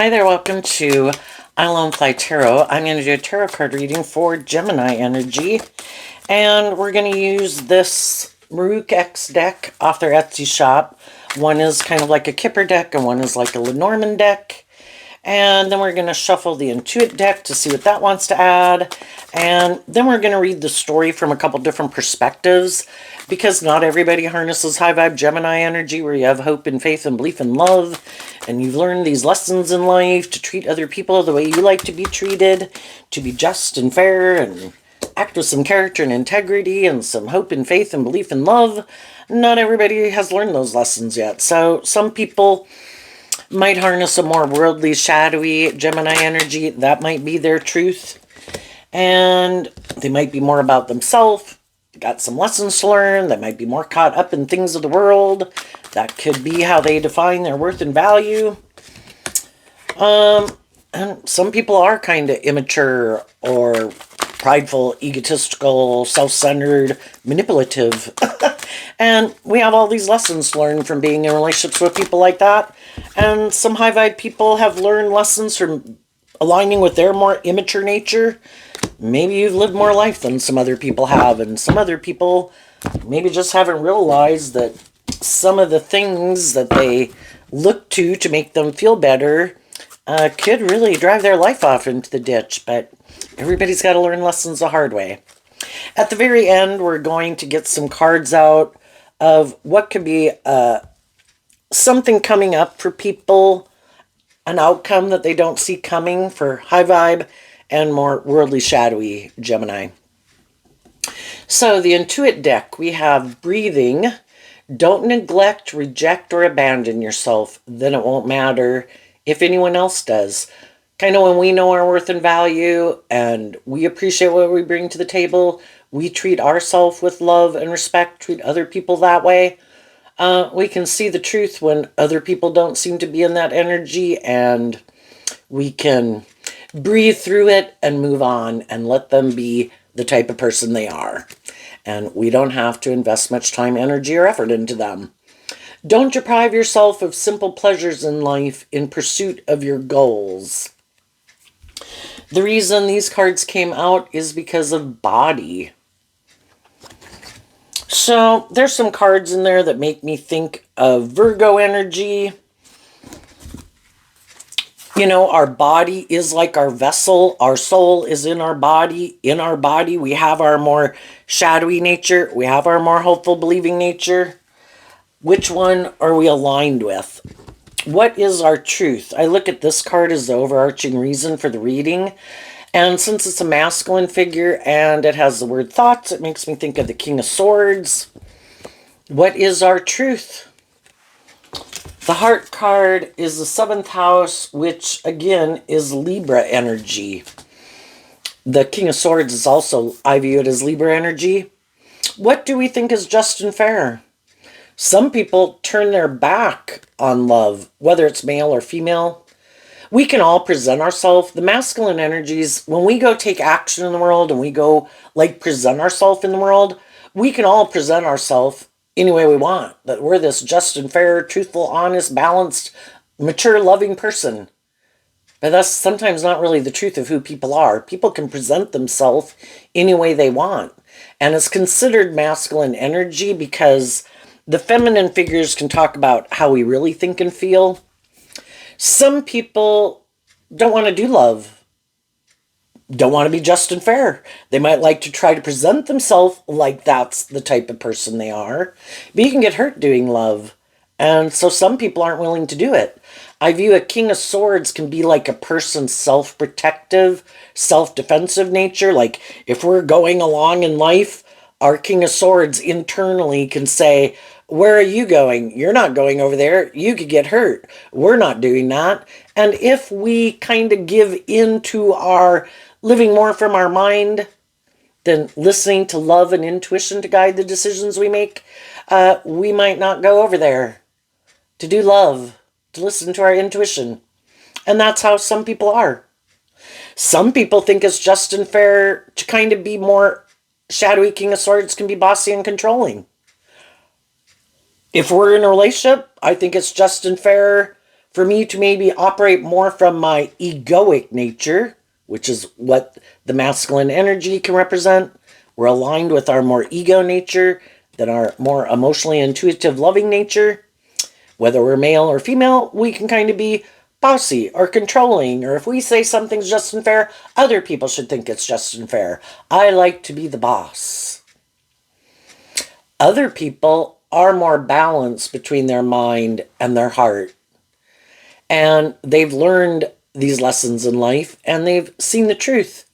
Hi there, welcome to I Fly Tarot. I'm going to do a tarot card reading for Gemini energy. And we're going to use this Maruk X deck off their Etsy shop. One is kind of like a Kipper deck and one is like a Lenormand deck. And then we're going to shuffle the Intuit deck to see what that wants to add. And then we're going to read the story from a couple different perspectives, because not everybody harnesses high vibe Gemini energy where you have hope and faith and belief and love. And you've learned these lessons in life to treat other people the way you like to be treated, to be just and fair and act with some character and integrity and some hope and faith and belief and love. Not everybody has learned those lessons yet. So some people might harness a more worldly, shadowy Gemini energy. That might be their truth. And they might be more about themselves. Got some lessons to learn. They might be more caught up in things of the world. That could be how they define their worth and value. And some people are kind of immature or prideful, egotistical, self-centered, manipulative. And we have all these lessons to learn from being in relationships with people like that. And some high vibe people have learned lessons from aligning with their more immature nature. Maybe you've lived more life than some other people have, and some other people maybe just haven't realized that some of the things that they look to make them feel better could really drive their life off into the ditch. But everybody's got to learn lessons the hard way. At the very end, we're going to get some cards out of what could be something coming up for people, an outcome that they don't see coming for high vibe and more worldly, shadowy Gemini. So the Intuit deck, we have breathing. Don't neglect, reject, or abandon yourself. Then it won't matter if anyone else does. Kind of when we know our worth and value and we appreciate what we bring to the table, we treat ourselves with love and respect, treat other people that way. We can see the truth when other people don't seem to be in that energy, and we can breathe through it and move on and let them be the type of person they are. And we don't have to invest much time, energy, or effort into them. Don't deprive yourself of simple pleasures in life in pursuit of your goals. The reason these cards came out is because of body. So there's some cards in there that make me think of Virgo energy. You know, our body is like our vessel. Our soul is in our body. In our body, we have our more shadowy nature. We have our more hopeful, believing nature. Which one are we aligned with? What is our truth? I look at this card as the overarching reason for the reading. And since it's a masculine figure and it has the word thoughts, it makes me think of the King of Swords. What is our truth? The Heart card is the 7th house, which again is Libra energy. The King of Swords is also, I view it as Libra energy. What do we think is just and fair? Some people turn their back on love, whether it's male or female. We can all present ourselves. The masculine energies, when we go take action in the world and we go like present ourselves in the world, we can all present ourselves any way we want. That we're this just and fair, truthful, honest, balanced, mature, loving person. But that's sometimes not really the truth of who people are. People can present themselves any way they want. And it's considered masculine energy because the feminine figures can talk about how we really think and feel. Some people don't want to do love, don't want to be just and fair. They might like to try to present themselves like that's the type of person they are, but you can get hurt doing love. And so some people aren't willing to do it. I view a King of Swords can be like a person's self-protective, self-defensive nature. Like if we're going along in life, our King of Swords internally can say, where are you going? You're not going over there. You could get hurt. We're not doing that. And if we kind of give in to our living more from our mind than listening to love and intuition to guide the decisions we make, we might not go over there to do love, to listen to our intuition. And that's how some people are. Some people think it's just and fair to kind of be more shadowy. King of Swords can be bossy and controlling. If we're in a relationship, I think it's just and fair for me to maybe operate more from my egoic nature, which is what the masculine energy can represent. We're aligned with our more ego nature than our more emotionally intuitive, loving nature. Whether we're male or female, we can kind of be bossy or controlling, or if we say something's just and fair, other people should think it's just and fair. I like to be the boss. Other people are more balanced between their mind and their heart. And they've learned these lessons in life and they've seen the truth.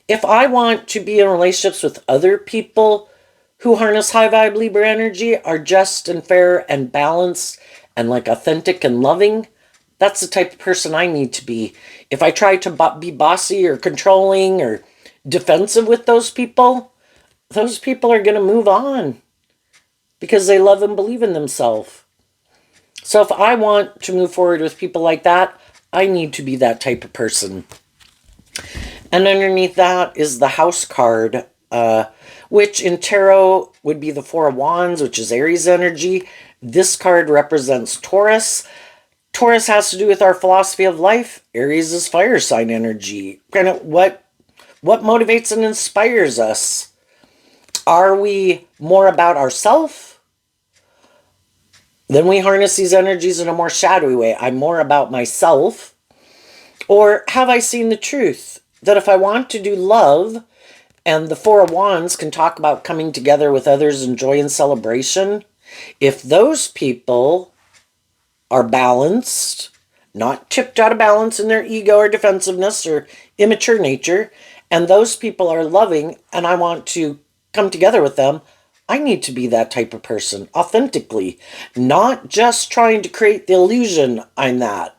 If I want to be in relationships with other people who harness high vibe Libra energy, are just and fair and balanced and like authentic and loving, that's the type of person I need to be. If I try to be bossy or controlling or defensive with those people are going to move on because they love and believe in themselves. So if I want to move forward with people like that, I need to be that type of person. And underneath that is the House card, which in tarot would be the Four of Wands, which is Aries energy. This card represents Taurus. Taurus has to do with our philosophy of life. Aries is fire sign energy. Kind of what motivates and inspires us. Are we more about ourselves? Then we harness these energies in a more shadowy way. I'm more about myself. Or have I seen the truth? That if I want to do love, and the Four of Wands can talk about coming together with others in joy and celebration, if those people are balanced, not tipped out of balance in their ego or defensiveness or immature nature, and those people are loving and I want to come together with them, I need to be that type of person authentically, not just trying to create the illusion I'm that.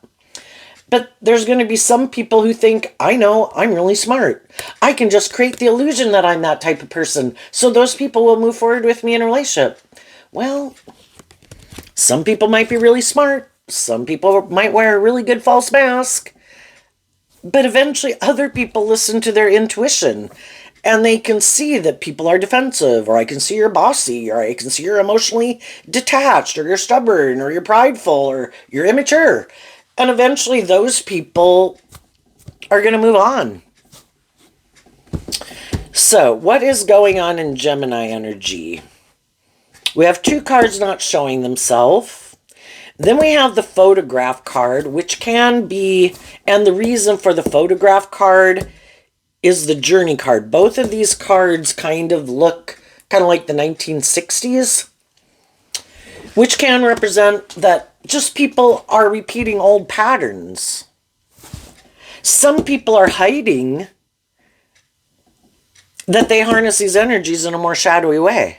But there's going to be some people who think, I know, I'm really smart. I can just create the illusion that I'm that type of person, so those people will move forward with me in a relationship. Well, some people might be really smart. Some people might wear a really good false mask. But eventually other people listen to their intuition. And they can see that people are defensive, or I can see you're bossy, or I can see you're emotionally detached, or you're stubborn, or you're prideful, or you're immature. And eventually those people are going to move on. So, what is going on in Gemini energy? We have two cards not showing themselves. Then we have the photograph card, which can be, and the reason for the photograph card is the journey card. Both of these cards kind of look kind of like the 1960s, which can represent that just people are repeating old patterns. Some people are hiding that they harness these energies in a more shadowy way.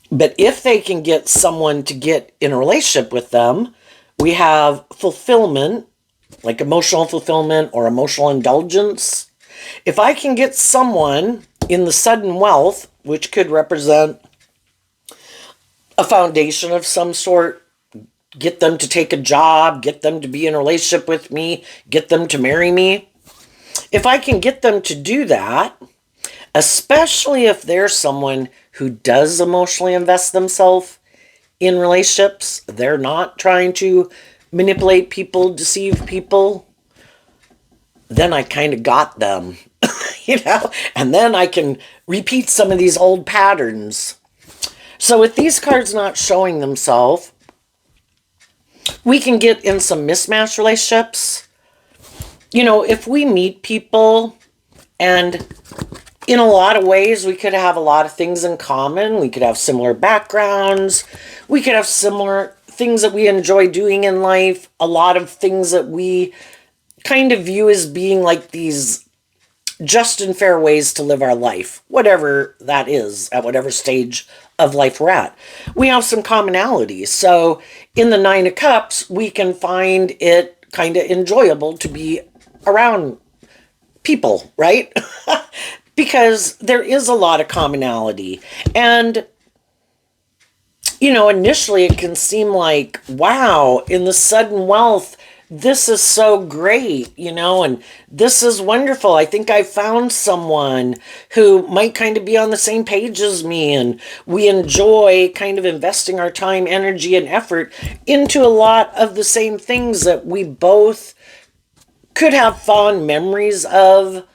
But if they can get someone to get in a relationship with them, we have fulfillment, like emotional fulfillment or emotional indulgence. If I can get someone in the sudden wealth, which could represent a foundation of some sort, get them to take a job, get them to be in a relationship with me, get them to marry me. If I can get them to do that, especially if they're someone who does emotionally invest themselves in relationships, they're not trying to manipulate people, deceive people, then I kind of got them, and then I can repeat some of these old patterns. So with these cards not showing themselves, we can get in some mismatched relationships. If we meet people and in a lot of ways, we could have a lot of things in common. We could have similar backgrounds. We could have similar things that we enjoy doing in life. A lot of things that we kind of view as being like these just and fair ways to live our life, whatever that is, at whatever stage of life we're at. We have some commonalities. So in the Nine of Cups, we can find it kind of enjoyable to be around people, right? Because there is a lot of commonality. And, initially it can seem like, wow, in the sudden wealth, this is so great, and this is wonderful. I think I found someone who might kind of be on the same page as me, and we enjoy kind of investing our time, energy, and effort into a lot of the same things that we both could have fond memories of,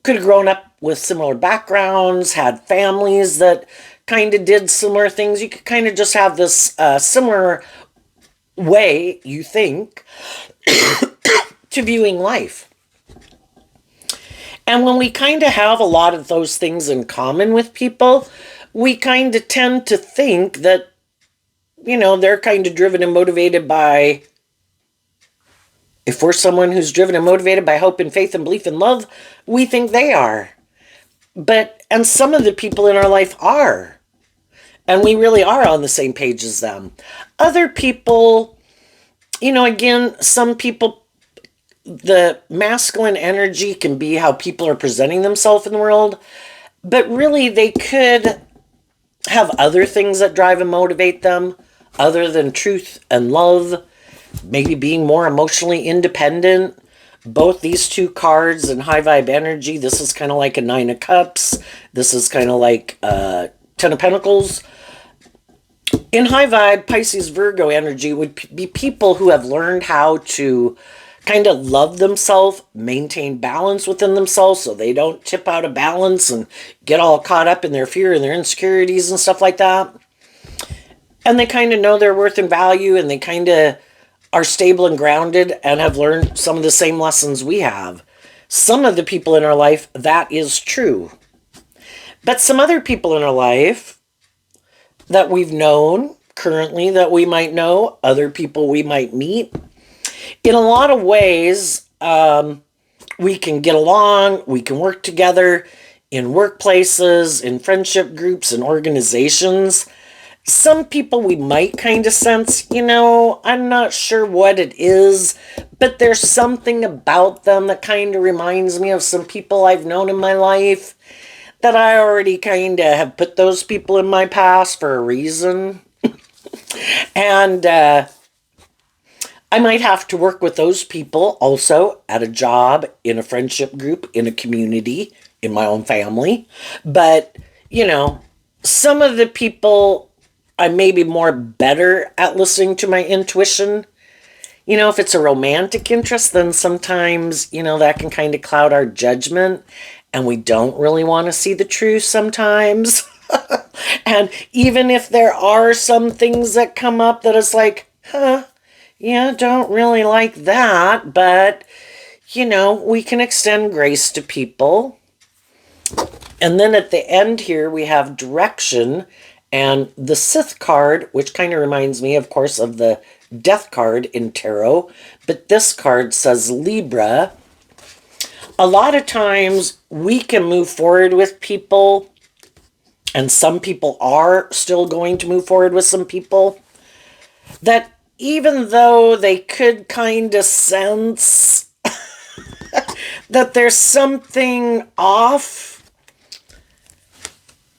could have grown up with similar backgrounds, had families that kind of did similar things. You could kind of just have this similar way, you think, to viewing life. And when we kind of have a lot of those things in common with people, we kind of tend to think that, they're kind of driven and motivated by, if we're someone who's driven and motivated by hope and faith and belief and love, we think they are. And some of the people in our life are. And we really are on the same page as them. Other people, again, some people, the masculine energy can be how people are presenting themselves in the world. But really, they could have other things that drive and motivate them other than truth and love. Maybe being more emotionally independent. Both these two cards in high vibe energy, this is kind of like a Nine of Cups. This is kind of like Ten of Pentacles. In high vibe, Pisces, Virgo energy would be people who have learned how to kind of love themselves, maintain balance within themselves so they don't tip out of balance and get all caught up in their fear and their insecurities and stuff like that. And they kind of know their worth and value, and they kind of are stable and grounded and have learned some of the same lessons we have. Some of the people in our life, that is true. But some other people in our life that we've known currently, that we might know, other people we might meet, in a lot of ways, we can get along, we can work together in workplaces, in friendship groups, and organizations. Some people we might kind of sense, I'm not sure what it is, but there's something about them that kind of reminds me of some people I've known in my life, that I already kind of have put those people in my past for a reason. And I might have to work with those people also at a job, in a friendship group, in a community, in my own family. But, some of the people, I may be more better at listening to my intuition. If it's a romantic interest, then sometimes, that can kind of cloud our judgment, and we don't really want to see the truth sometimes. And even if there are some things that come up that is like, don't really like that, but, we can extend grace to people. And then at the end here, we have direction. And the Sixth card, which kind of reminds me, of course, of the Death card in tarot. But this card says Libra. A lot of times we can move forward with people, and some people are still going to move forward with some people, that even though they could kind of sense that there's something off,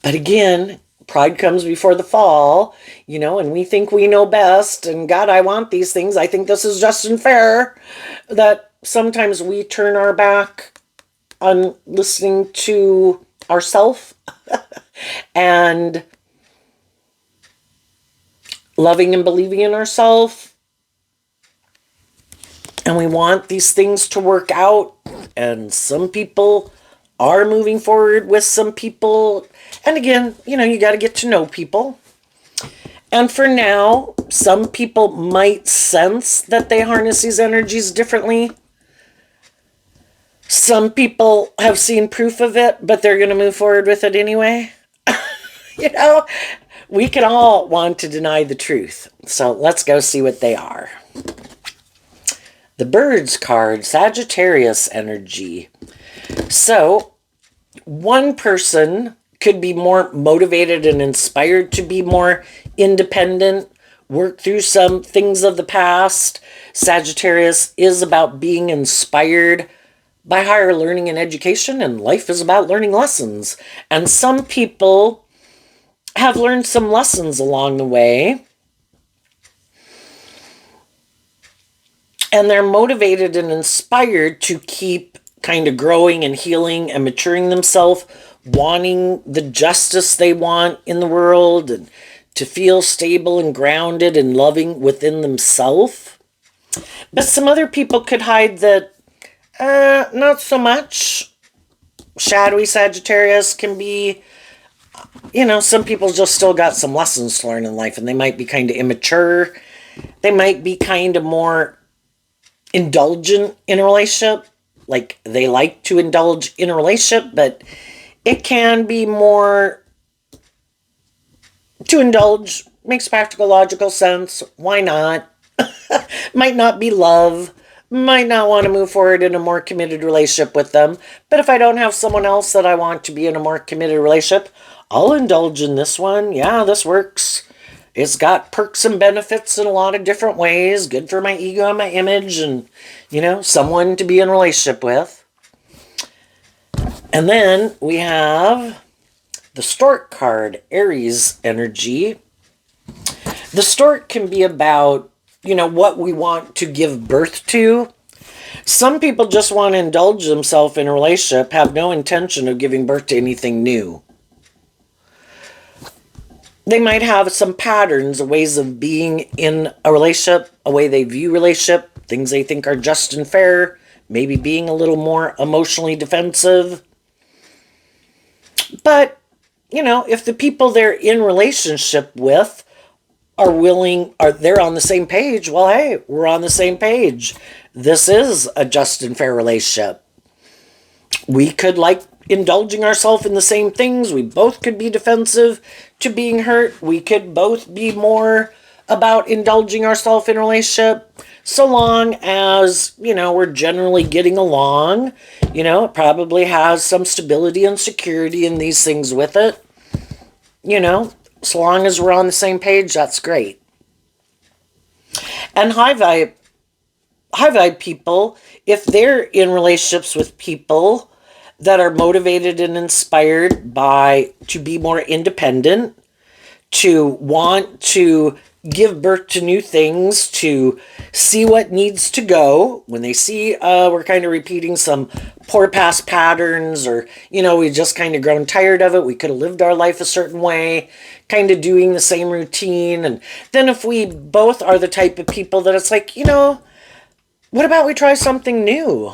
but again, pride comes before the fall, and we think we know best, and God, I want these things. I think this is just and fair. That sometimes we turn our back on listening to ourselves and loving and believing in ourselves. And we want these things to work out. And some people are moving forward with some people. And again, you got to get to know people. And for now, some people might sense that they harness these energies differently. Some people have seen proof of it, but they're going to move forward with it anyway. We can all want to deny the truth. So let's go see what they are. The Birds card, Sagittarius energy. So one person could be more motivated and inspired to be more independent, work through some things of the past. Sagittarius is about being inspired by higher learning and education, and life is about learning lessons. And some people have learned some lessons along the way. And they're motivated and inspired to keep kind of growing and healing and maturing themselves, wanting the justice they want in the world, and to feel stable and grounded and loving within themselves. But some other people could hide that, not so much. Shadowy Sagittarius can be, some people just still got some lessons to learn in life, and they might be kind of immature. They might be kind of more indulgent in a relationship. Like, they like to indulge in a relationship, but it can be more to indulge. Makes practical, logical sense. Why not? Might not be love. Might not want to move forward in a more committed relationship with them. But if I don't have someone else that I want to be in a more committed relationship, I'll indulge in this one. Yeah, this works. It's got perks and benefits in a lot of different ways. Good for my ego and my image, and, someone to be in a relationship with. And then we have the Stork card, Aries energy. The Stork can be about, what we want to give birth to. Some people just want to indulge themselves in a relationship, have no intention of giving birth to anything new. They might have some patterns, ways of being in a relationship, a way they view relationship, things they think are just and fair, maybe being a little more emotionally defensive. But, if the people they're in relationship with they're on the same page, well, hey, we're on the same page. This is a just and fair relationship. We could like indulging ourselves in the same things. We both could be defensive to being hurt. We could both be more about indulging ourselves in a relationship, so long as, we're generally getting along. It probably has some stability and security in these things with it. So long as we're on the same page, that's great. And high vibe people, if they're in relationships with people that are motivated and inspired to be more independent, to want to give birth to new things, to see what needs to go. When they see we're kind of repeating some poor past patterns, or, we just kind of grown tired of it. We could have lived our life a certain way, kind of doing the same routine. And then if we both are the type of people that it's like, what about we try something new?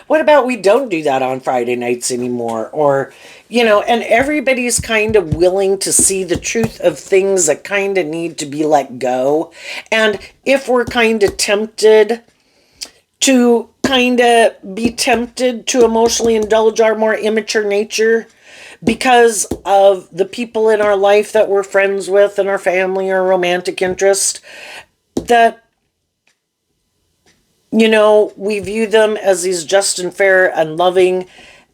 What about we don't do that on Friday nights anymore? Or, and everybody's kind of willing to see the truth of things that kind of need to be let go. And if we're kind of tempted to emotionally indulge our more immature nature because of the people in our life that we're friends with and our family or romantic interest, that we view them as these just and fair and loving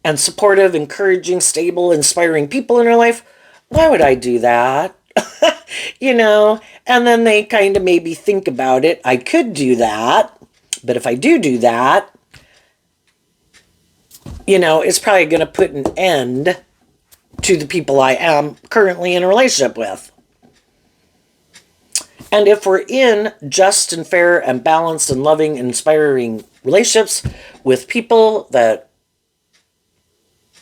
and supportive, encouraging, stable, inspiring people in our life. Why would I do that? And then they kind of maybe think about it. I could do that, but if I do that, it's probably going to put an end to the people I am currently in a relationship with. And if we're in just and fair and balanced and loving and inspiring relationships with people that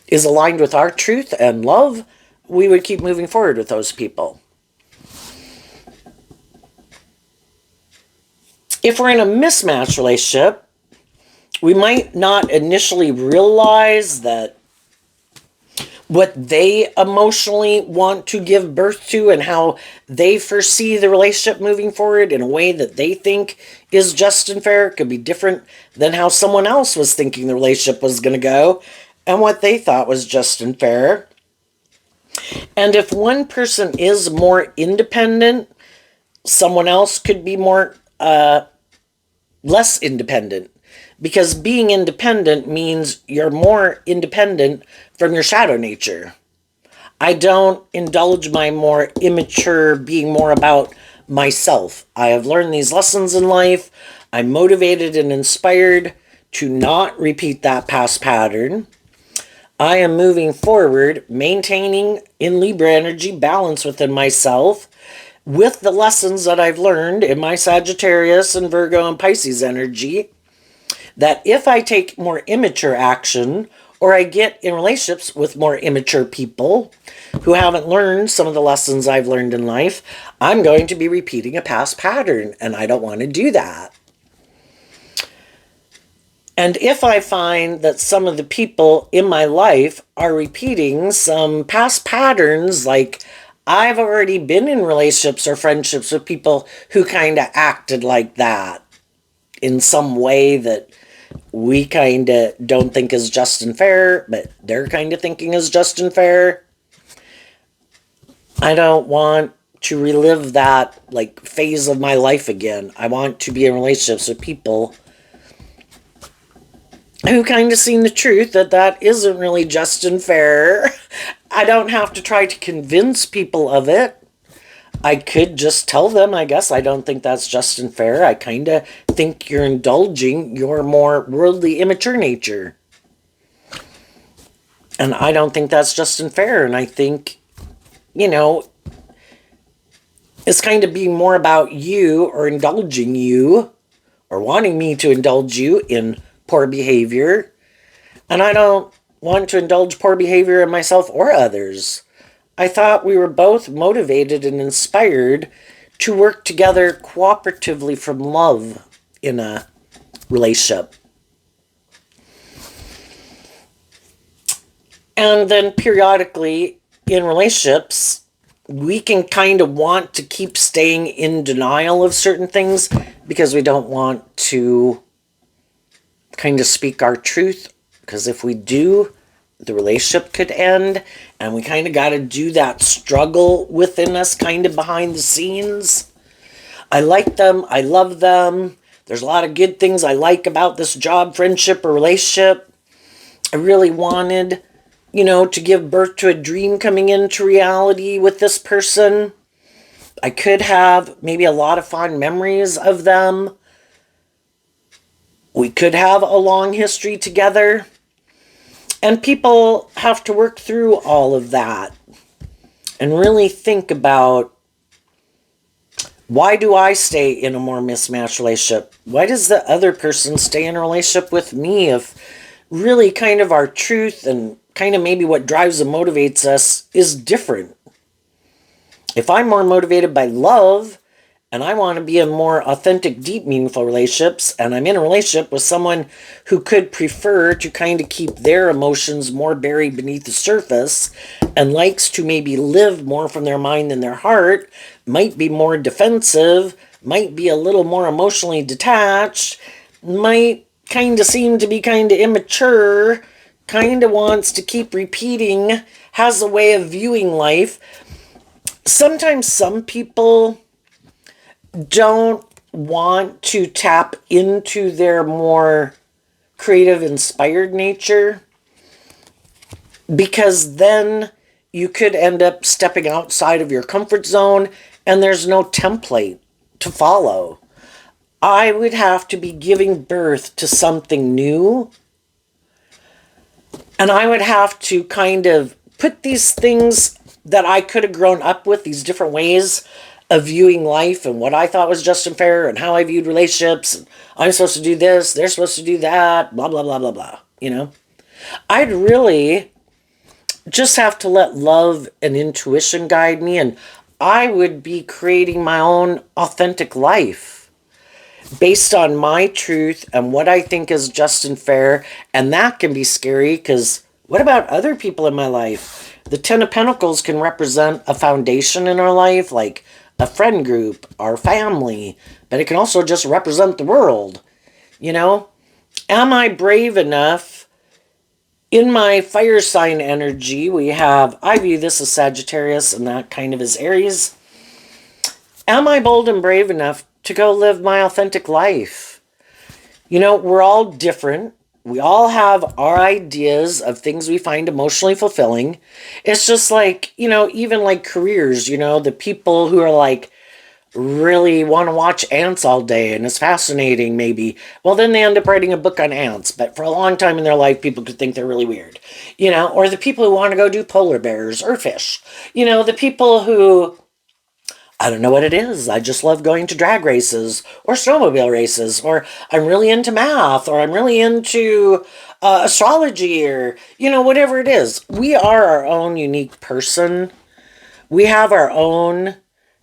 is aligned with our truth and love, we would keep moving forward with those people. If we're in a mismatched relationship, we might not initially realize that what they emotionally want to give birth to and how they foresee the relationship moving forward in a way that they think is just and fair could be different than how someone else was thinking the relationship was going to go and what they thought was just and fair. And if one person is more independent, someone else could be more less independent. Because being independent means you're more independent from your shadow nature. I don't indulge my more immature being more about myself. I have learned these lessons in life. I'm motivated and inspired to not repeat that past pattern. I am moving forward, maintaining in Libra energy balance within myself, with the lessons that I've learned in my Sagittarius and Virgo and Pisces energy, that if I take more immature action or I get in relationships with more immature people who haven't learned some of the lessons I've learned in life, I'm going to be repeating a past pattern, and I don't want to do that. And if I find that some of the people in my life are repeating some past patterns, like I've already been in relationships or friendships with people who kind of acted like that in some way that we kind of don't think is just and fair, but they're kind of thinking is just and fair. I don't want to relive that like phase of my life again. I want to be in relationships with people who kind of seen the truth that that isn't really just and fair. I don't have to try to convince people of it. I could just tell them, I guess, I don't think that's just and fair. I kind of think you're indulging your more worldly, immature nature. And I don't think that's just and fair. And I think, you know, it's kind of being more about you or indulging you or wanting me to indulge you in poor behavior. And I don't want to indulge poor behavior in myself or others. I thought we were both motivated and inspired to work together cooperatively from love in a relationship. And then periodically in relationships, we can kind of want to keep staying in denial of certain things because we don't want to kind of speak our truth. Because if we do, the relationship could end, and we kind of got to do that struggle within us kind of behind the scenes. I like them. I love them. There's a lot of good things I like about this job, friendship, or relationship. I really wanted, to give birth to a dream coming into reality with this person. I could have maybe a lot of fond memories of them. We could have a long history together. And people have to work through all of that and really think about, why do I stay in a more mismatched relationship? Why does the other person stay in a relationship with me? If really kind of our truth and kind of maybe what drives and motivates us is different. If I'm more motivated by love and I want to be in more authentic, deep, meaningful relationships, and I'm in a relationship with someone who could prefer to kind of keep their emotions more buried beneath the surface and likes to maybe live more from their mind than their heart, might be more defensive, might be a little more emotionally detached, might kind of seem to be kind of immature, kind of wants to keep repeating, has a way of viewing life. Sometimes some people don't want to tap into their more creative, inspired nature, because then you could end up stepping outside of your comfort zone and there's no template to follow. I would have to be giving birth to something new, and I would have to kind of put these things that I could have grown up with, these different ways of viewing life and what I thought was just and fair and how I viewed relationships. I'm supposed to do this, they're supposed to do that, blah, blah, blah, blah, blah. I'd really just have to let love and intuition guide me, and I would be creating my own authentic life based on my truth and what I think is just and fair. And that can be scary, because what about other people in my life? The Ten of Pentacles can represent a foundation in our life, like a friend group, our family, but it can also just represent the world. Am I brave enough? In my fire sign energy, I view this as Sagittarius, and that kind of is Aries. Am I bold and brave enough to go live my authentic life? We're all different. We all have our ideas of things we find emotionally fulfilling. It's just like, even like careers, the people who are like, really want to watch ants all day and it's fascinating maybe. Well, then they end up writing a book on ants, but for a long time in their life, people could think they're really weird. Or the people who want to go do polar bears or fish. The people who I don't know what it is. I just love going to drag races or snowmobile races, or I'm really into math, or I'm really into astrology, or, whatever it is. We are our own unique person. We have our own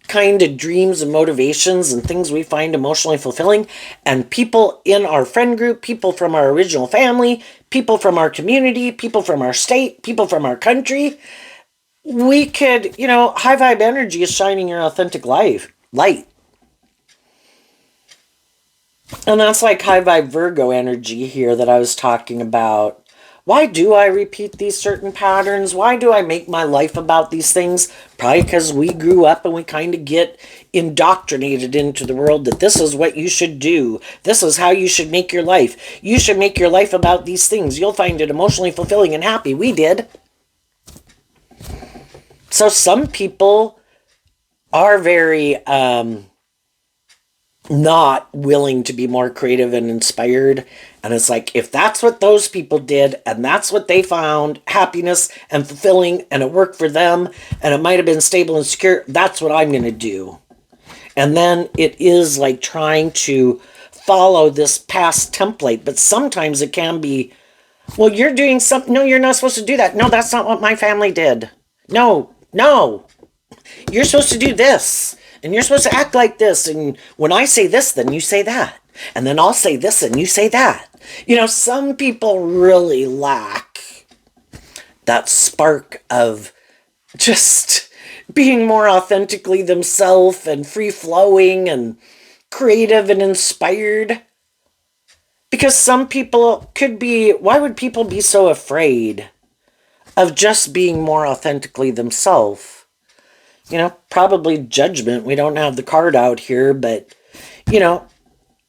kind of dreams and motivations and things we find emotionally fulfilling. And people in our friend group, people from our original family, people from our community, people from our state, people from our country, we could, high vibe energy is shining your authentic light. And that's like high vibe Virgo energy here that I was talking about. Why do I repeat these certain patterns? Why do I make my life about these things? Probably because we grew up and we kind of get indoctrinated into the world that this is what you should do. This is how you should make your life. You should make your life about these things. You'll find it emotionally fulfilling and happy. We did. So some people are very not willing to be more creative and inspired. And it's like, if that's what those people did and that's what they found happiness and fulfilling and it worked for them and it might have been stable and secure, that's what I'm going to do. And then it is like trying to follow this past template. But sometimes it can be, well, you're doing something. No, you're not supposed to do that. No, that's not what my family did. No. You're supposed to do this. And you're supposed to act like this. And when I say this, then you say that. And then I'll say this and you say that. Some people really lack that spark of just being more authentically themselves and free-flowing and creative and inspired. Because some people could be, why would people be so afraid of just being more authentically themselves? Probably judgment. We don't have the card out here, but,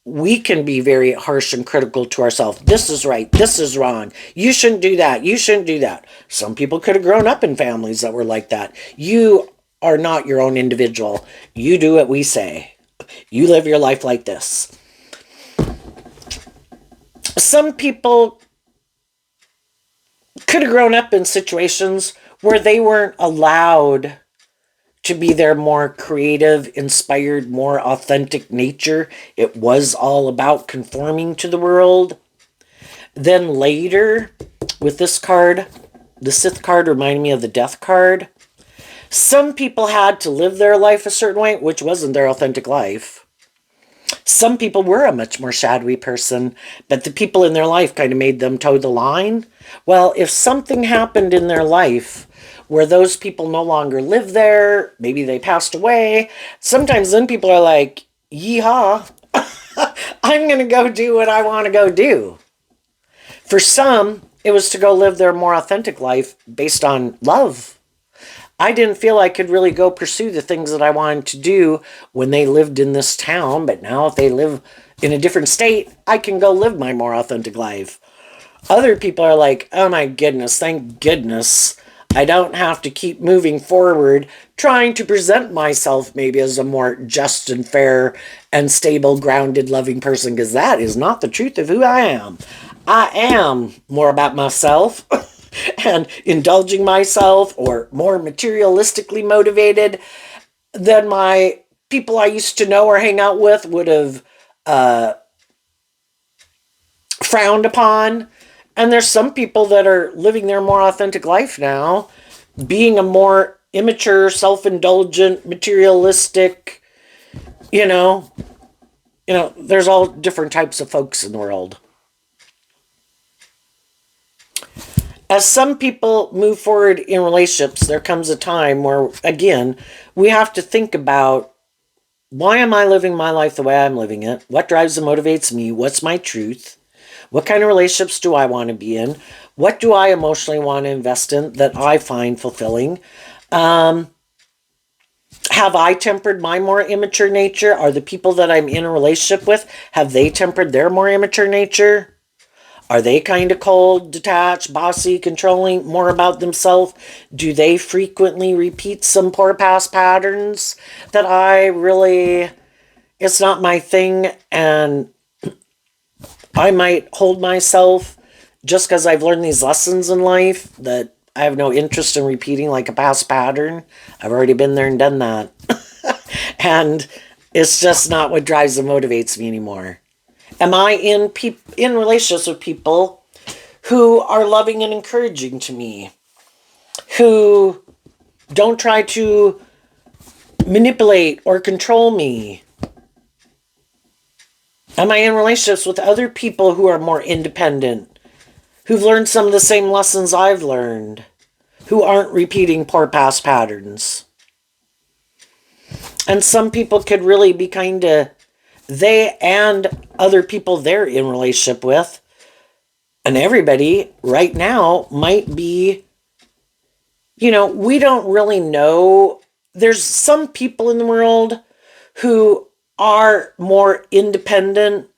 we can be very harsh and critical to ourselves. This is right. This is wrong. You shouldn't do that. You shouldn't do that. Some people could have grown up in families that were like that. You are not your own individual. You do what we say. You live your life like this. Some people could have grown up in situations where they weren't allowed to be their more creative, inspired, more authentic nature. It was all about conforming to the world. Then later, with this card, the Sith card reminded me of the Death card. Some people had to live their life a certain way, which wasn't their authentic life. Some people were a much more shadowy person, but the people in their life kind of made them toe the line. Well, if something happened in their life where those people no longer live there, maybe they passed away, sometimes then people are like, yeehaw, I'm going to go do what I want to go do. For some, it was to go live their more authentic life based on love. I didn't feel I could really go pursue the things that I wanted to do when they lived in this town, but now if they live in a different state, I can go live my more authentic life. Other people are like, oh my goodness, thank goodness I don't have to keep moving forward trying to present myself maybe as a more just and fair and stable, grounded, loving person, because that is not the truth of who I am. I am more about myself and indulging myself, or more materialistically motivated than my people I used to know or hang out with would have frowned upon. And there's some people that are living their more authentic life now, being a more immature, self-indulgent, materialistic, there's all different types of folks in the world. As some people move forward in relationships, there comes a time where, again, we have to think about, why am I living my life the way I'm living it? What drives and motivates me? What's my truth? What kind of relationships do I want to be in? What do I emotionally want to invest in that I find fulfilling? Have I tempered my more immature nature? Are the people that I'm in a relationship with, have they tempered their more immature nature? Are they kind of cold, detached, bossy, controlling, more about themselves? Do they frequently repeat some poor past patterns that it's not my thing, and I might hold myself just because I've learned these lessons in life that I have no interest in repeating like a past pattern. I've already been there and done that. And it's just not what drives and motivates me anymore. Am I in relationships with people who are loving and encouraging to me, who don't try to manipulate or control me? Am I in relationships with other people who are more independent, who've learned some of the same lessons I've learned, who aren't repeating poor past patterns? And some people could really be kind of, they and other people they're in relationship with, and everybody right now might be, we don't really know. There's some people in the world who are more independent,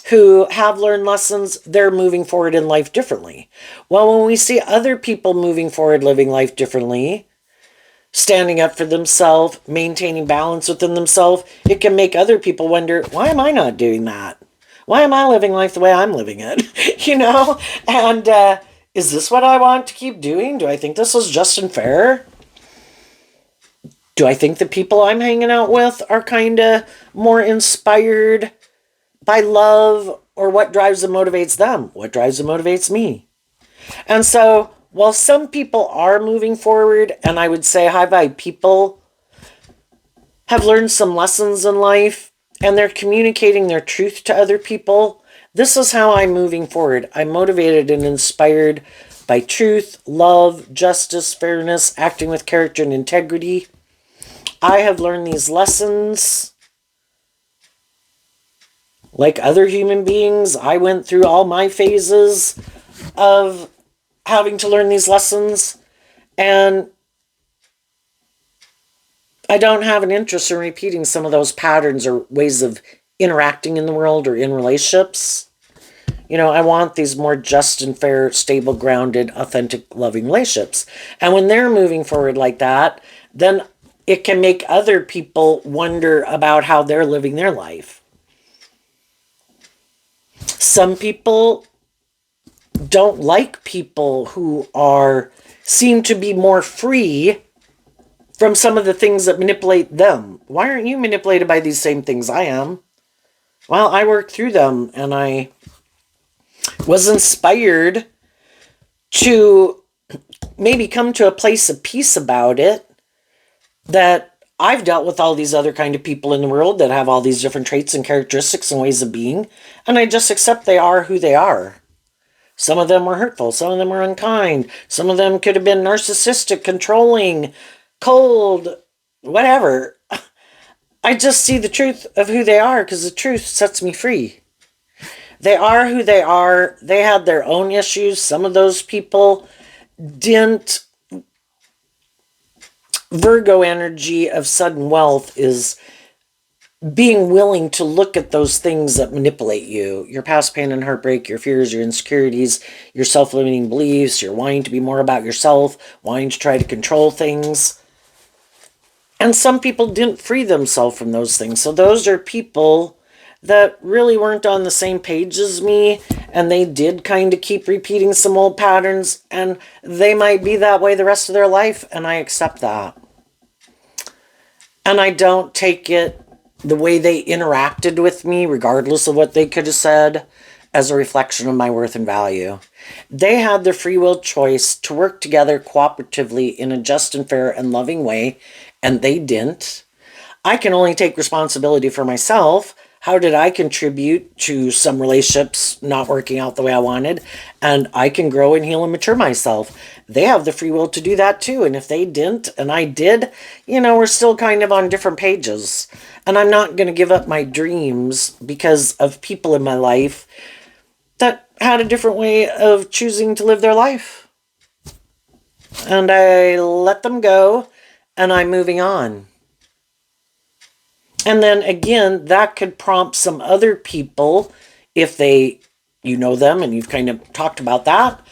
who have learned lessons, they're moving forward in life differently. Well, when we see other people moving forward, living life differently, standing up for themselves, maintaining balance within themselves, it can make other people wonder, why am I not doing that? Why am I living life the way I'm living it? And is this what I want to keep doing? Do I think this is just and fair? Do I think the people I'm hanging out with are kind of more inspired by love, or what drives and motivates them? What drives and motivates me? And so, while some people are moving forward, and I would say high vibe people have learned some lessons in life, and they're communicating their truth to other people, this is how I'm moving forward. I'm motivated and inspired by truth, love, justice, fairness, acting with character and integrity. I have learned these lessons. Like other human beings, I went through all my phases of having to learn these lessons, and I don't have an interest in repeating some of those patterns or ways of interacting in the world or in relationships. I want these more just and fair, stable, grounded, authentic, loving relationships. And when they're moving forward like that, then it can make other people wonder about how they're living their life. Some people don't like people who seem to be more free from some of the things that manipulate them. Why aren't you manipulated by these same things I am? Well, I worked through them, and I was inspired to maybe come to a place of peace about it, that I've dealt with all these other kind of people in the world that have all these different traits and characteristics and ways of being, and I just accept they are who they are. Some of them were hurtful, some of them were unkind, some of them could have been narcissistic, controlling, cold, whatever. I just see the truth of who they are, because the truth sets me free. They are who they are. They had their own issues. Some of those people didn't. Virgo energy of sudden wealth is being willing to look at those things that manipulate you, your past pain and heartbreak, your fears, your insecurities, your self-limiting beliefs, your wanting to be more about yourself, wanting to try to control things. And some people didn't free themselves from those things. So those are people that really weren't on the same page as me, and they did kind of keep repeating some old patterns, and they might be that way the rest of their life, and I accept that. And I don't take it, the way they interacted with me, regardless of what they could have said, as a reflection of my worth and value. They had the free will choice to work together cooperatively in a just and fair and loving way, and they didn't. I can only take responsibility for myself. How did I contribute to some relationships not working out the way I wanted? And I can grow and heal and mature myself. They have the free will to do that too. And if they didn't, and I did, we're still kind of on different pages. And I'm not going to give up my dreams because of people in my life that had a different way of choosing to live their life. And I let them go, and I'm moving on. And then again, that could prompt some other people, if you know them and you've kind of talked about that,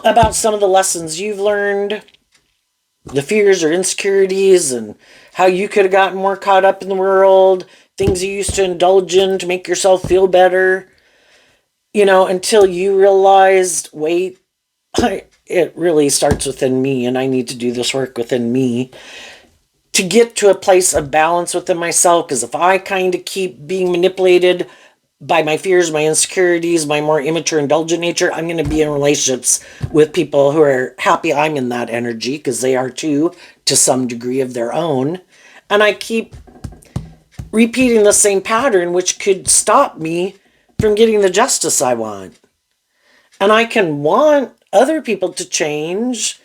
about some of the lessons you've learned, the fears or insecurities, and how you could have gotten more caught up in the world, things you used to indulge in to make yourself feel better, until you realized, wait, it really starts within me, and I need to do this work within me to get to a place of balance within myself. Because if I kind of keep being manipulated by my fears, my insecurities, my more immature, indulgent nature, I'm going to be in relationships with people who are happy I'm in that energy, because they are too, to some degree of their own. And I keep repeating the same pattern, which could stop me from getting the justice I want. And I can want other people to change,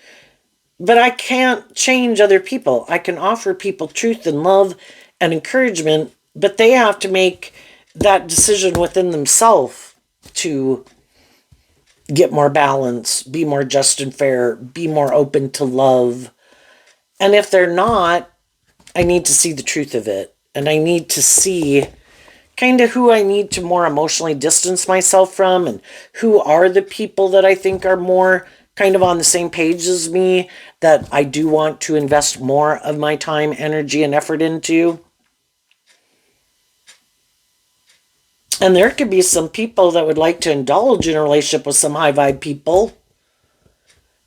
but I can't change other people. I can offer people truth and love and encouragement, but they have to make that decision within themselves to get more balance, be more just and fair, be more open to love. And if they're not, I need to see the truth of it. And I need to see kind of who I need to more emotionally distance myself from, and who are the people that I think are more kind of on the same page as me, that I do want to invest more of my time, energy, and effort into. And there could be some people that would like to indulge in a relationship with some high vibe people.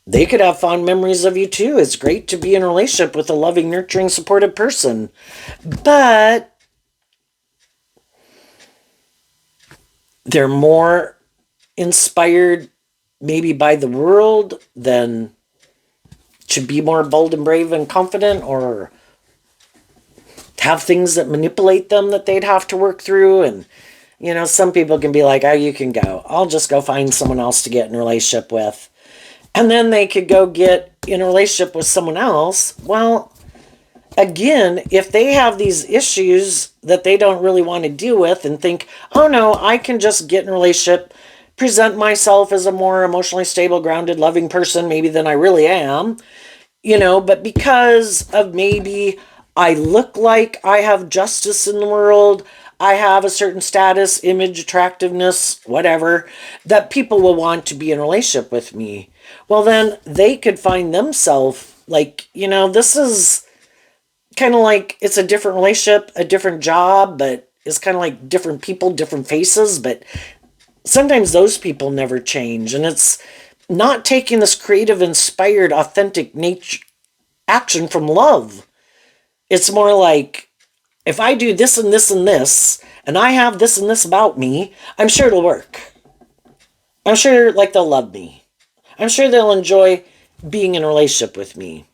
They could have fond memories of you too. It's great to be in a relationship with a loving, nurturing, supportive person. But they're more inspired maybe by the world than to be more bold and brave and confident, or have things that manipulate them that they'd have to work through. And some people can be like, oh, you can go. I'll just go find someone else to get in a relationship with. And then they could go get in a relationship with someone else. Well, again, if they have these issues that they don't really want to deal with and think, oh no, I can just get in a relationship, present myself as a more emotionally stable, grounded, loving person maybe than I really am, but because of maybe I look like I have justice in the world, I have a certain status, image, attractiveness, whatever, that people will want to be in a relationship with me. Well, then they could find themselves like, this is kind of like, it's a different relationship, a different job, but it's kind of like different people, different faces. But sometimes those people never change. And it's not taking this creative, inspired, authentic nature action from love. It's more like, if I do this and this and this, and I have this and this about me, I'm sure it'll work. I'm sure they'll love me. I'm sure they'll enjoy being in a relationship with me.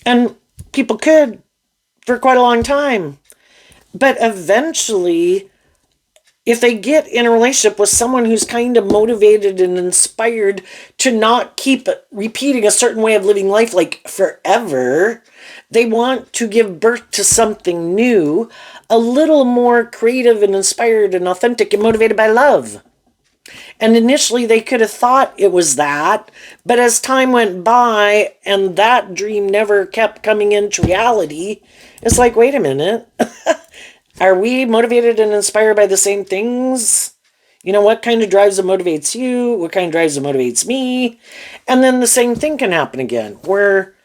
And people could for quite a long time. But eventually, if they get in a relationship with someone who's kind of motivated and inspired to not keep repeating a certain way of living life like forever, they want to give birth to something new, a little more creative and inspired and authentic and motivated by love. And initially they could have thought it was that, but as time went by and that dream never kept coming into reality, it's like, wait a minute. Are we motivated and inspired by the same things? What kind of drives and motivates you? What kind of drives and motivates me? And then the same thing can happen again, where,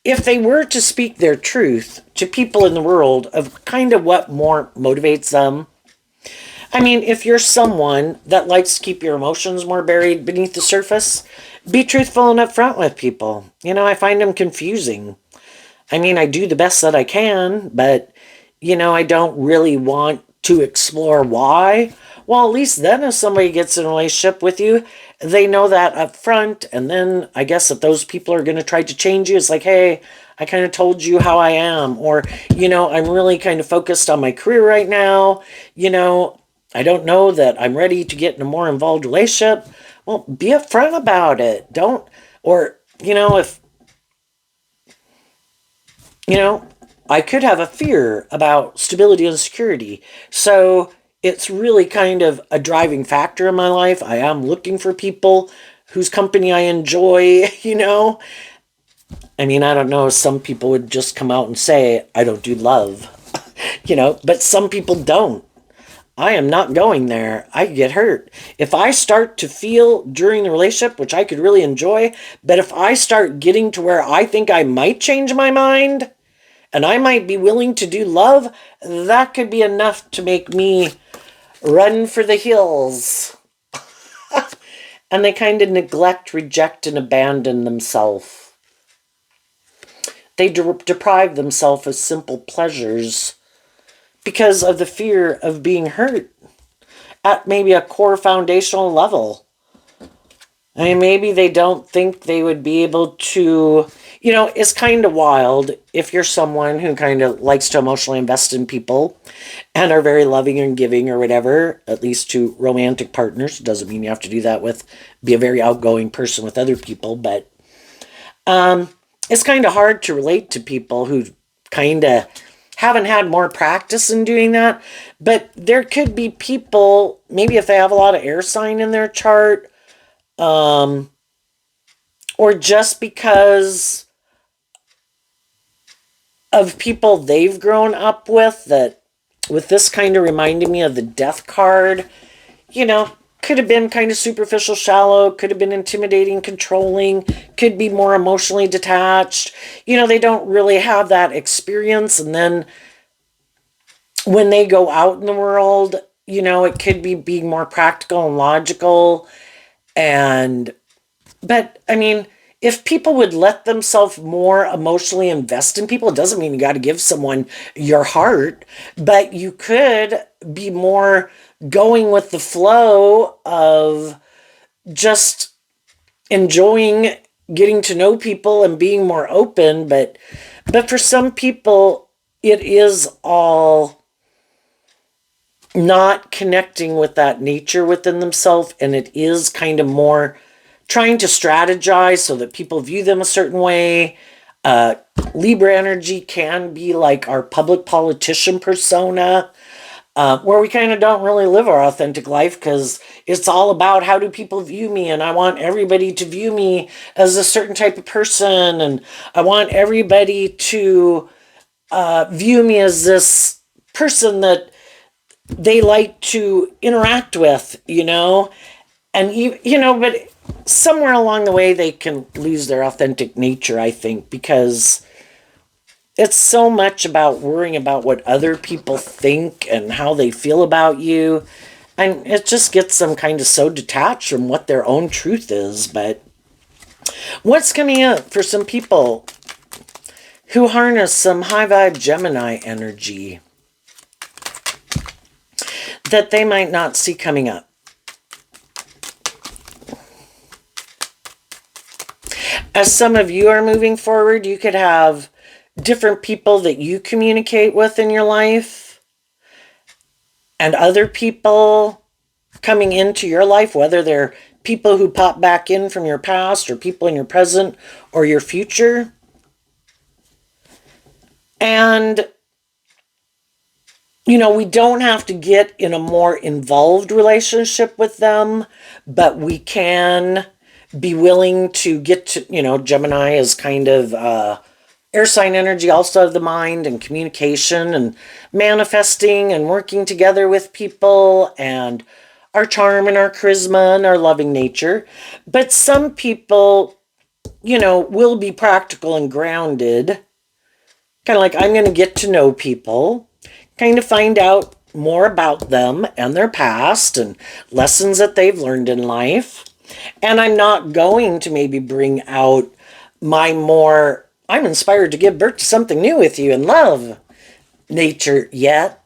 if they were to speak their truth to people in the world of kind of what more motivates them. I mean, if you're someone that likes to keep your emotions more buried beneath the surface, be truthful and upfront with people. I find them confusing. I mean, I do the best that I can, but, I don't really want to explore why. Well, at least then if somebody gets in a relationship with you, they know that up front. And then I guess if those people are going to try to change you, it's like, hey, I kind of told you how I am. Or, I'm really kind of focused on my career right now. I don't know that I'm ready to get in a more involved relationship. Well, be upfront about it. Don't, or, if, I could have a fear about stability and security. So it's really kind of a driving factor in my life. I am looking for people whose company I enjoy, I mean, I don't know, some people would just come out and say, I don't do love, but some people don't. I am not going there. I could get hurt. If I start to feel during the relationship, which I could really enjoy, but if I start getting to where I think I might change my mind, and I might be willing to do love, that could be enough to make me run for the hills. And they kind of neglect, reject, and abandon themselves. They deprive themselves of simple pleasures because of the fear of being hurt at maybe a core foundational level. I mean, maybe they don't think they would be able to, it's kind of wild if you're someone who kind of likes to emotionally invest in people and are very loving and giving or whatever, at least to romantic partners. Doesn't mean you have to do that be a very outgoing person with other people, but it's kind of hard to relate to people who kind of haven't had more practice in doing that. But there could be people, maybe if they have a lot of air sign in their chart, or just because of people they've grown up with, that with this kind of reminded me of the death card, could have been kind of superficial, shallow, could have been intimidating, controlling, could be more emotionally detached. They don't really have that experience. And then when they go out in the world, it could be being more practical and logical. But I mean, if people would let themselves more emotionally invest in people, it doesn't mean you got to give someone your heart, but you could be more going with the flow of just enjoying getting to know people and being more open. But for some people, it is all not connecting with that nature within themselves, and it is kind of more trying to strategize so that people view them a certain way. Libra energy can be like our public politician persona, where we kind of don't really live our authentic life because it's all about how do people view me, and I want everybody to view me as a certain type of person, and I want everybody to view me as this person that they like to interact with, and but somewhere along the way they can lose their authentic nature, I think, because it's so much about worrying about what other people think and how they feel about you, and it just gets them kind of so detached from what their own truth is. But what's coming up for some people who harness some high vibe Gemini energy that they might not see coming up? As some of you are moving forward, you could have different people that you communicate with in your life and other people coming into your life, whether they're people who pop back in from your past or people in your present or your future. And, we don't have to get in a more involved relationship with them, but we can be willing to get to, Gemini is kind of air sign energy, also of the mind and communication and manifesting and working together with people and our charm and our charisma and our loving nature. But some people, will be practical and grounded. Kind of like, I'm going to get to know people, kind of find out more about them and their past and lessons that they've learned in life. And I'm not going to maybe bring out I'm inspired to give birth to something new with you and love nature yet.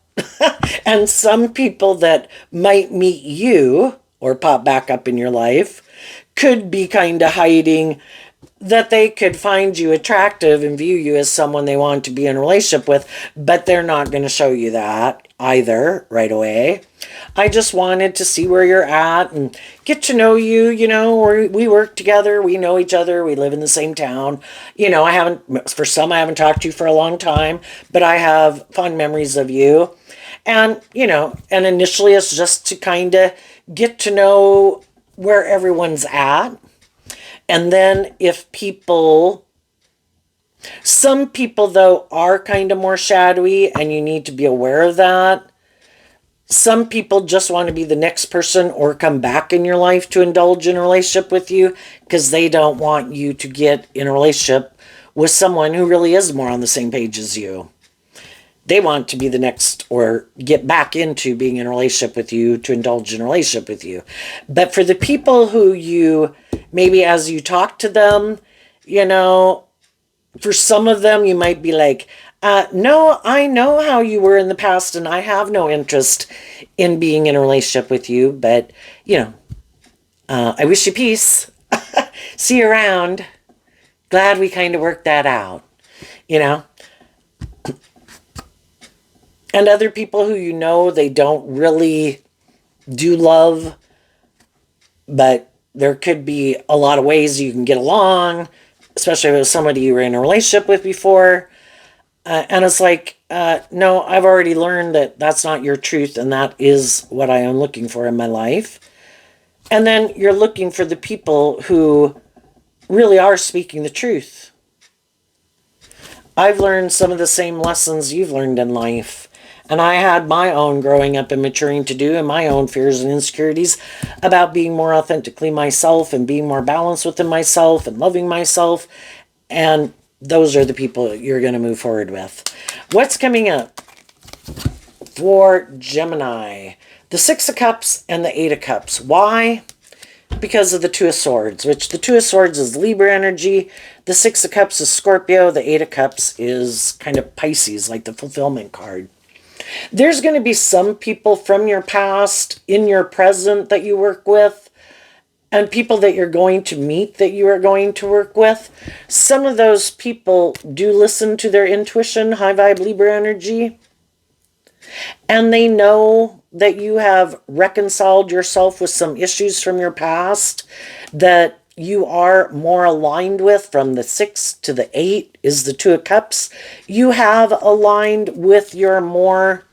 And some people that might meet you or pop back up in your life could be kind of hiding that they could find you attractive and view you as someone they want to be in a relationship with, but they're not going to show you that either right away. I just wanted to see where you're at and get to know you. We work together, we know each other, we live in the same town. I haven't talked to you for a long time, but I have fond memories of you. And, and initially it's just to kind of get to know where everyone's at. And then some people though are kind of more shadowy, and you need to be aware of that. Some people just want to be the next person or come back in your life to indulge in a relationship with you because they don't want you to get in a relationship with someone who really is more on the same page as you. They want to be the next or get back into being in a relationship with you to indulge in a relationship with you. But for the people who you, maybe as you talk to them, For some of them, you might be like, no, I know how you were in the past and I have no interest in being in a relationship with you, but, I wish you peace. See you around. Glad we kind of worked that out, you know? And other people who they don't really do love, but there could be a lot of ways you can get along, especially with somebody you were in a relationship with before. And it's like, no, I've already learned that that's not your truth, and that is what I am looking for in my life. And then you're looking for the people who really are speaking the truth. I've learned some of the same lessons you've learned in life. And I had my own growing up and maturing to do, and my own fears and insecurities about being more authentically myself and being more balanced within myself and loving myself. And those are the people you're going to move forward with. What's coming up for Gemini? The Six of Cups and the Eight of Cups. Why? Because of the Two of Swords, which the Two of Swords is Libra energy. The Six of Cups is Scorpio. The Eight of Cups is kind of Pisces, like the fulfillment card. There's going to be some people from your past in your present that you work with, and people that you're going to meet that you are going to work with. Some of those people do listen to their intuition, high vibe Libra energy, and they know that you have reconciled yourself with some issues from your past that you are more aligned with. From the 6 to the 8 is the Two of Cups. You have aligned with your more